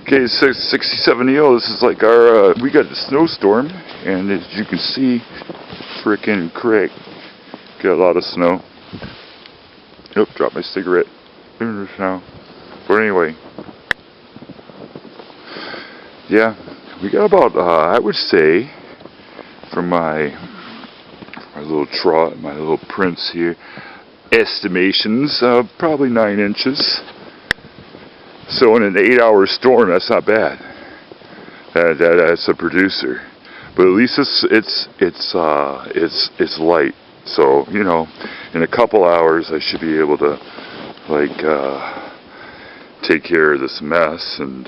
Okay, 6070. This is like our, we got a snowstorm, and as you can see, frickin' crick. Got a lot of snow. Oop, dropped my cigarette. Now. But anyway. Yeah, we got about, I would say, from my little trot, my little prints here, estimations, probably 9 inches. So in an 8-hour storm, that's not bad. That's a producer, but at least it's light. So you know, in a couple hours, I should be able to take care of this mess and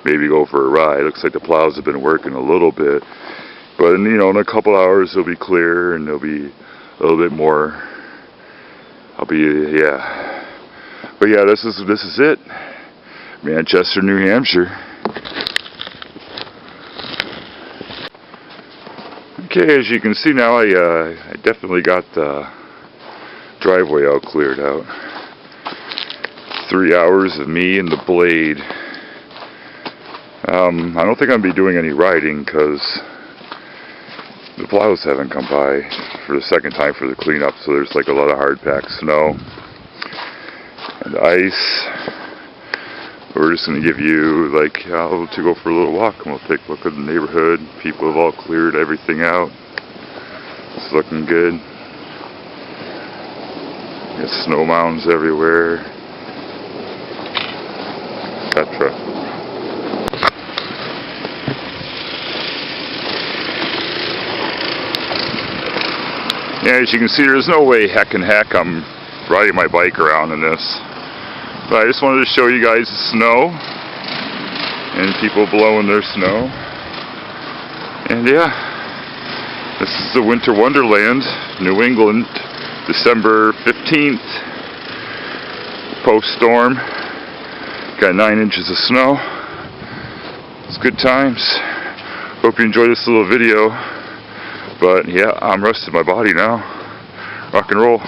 maybe go for a ride. Looks like the plows have been working a little bit, but in a couple hours it'll be clear and there'll be a little bit more. But yeah, this is it. Manchester, New Hampshire. Okay, as you can see now, I definitely got the driveway all cleared out. 3 hours of me and the blade. I don't think I'm going to be doing any riding because the plows haven't come by for the second time for the cleanup, so there's like a lot of hard packed snow and ice. We're just going to give you to go for a little walk, and we'll take a look at the neighborhood. People have all cleared everything out. It's looking good. There's snow mounds everywhere, etc. Yeah, as you can see, there's no way heck I'm riding my bike around in this. But I just wanted to show you guys the snow and people blowing their snow. And yeah, this is the Winter Wonderland, New England, December 15th, post-storm. Got 9 inches of snow. It's good times. Hope you enjoyed this little video. But yeah, I'm resting my body now. Rock and roll.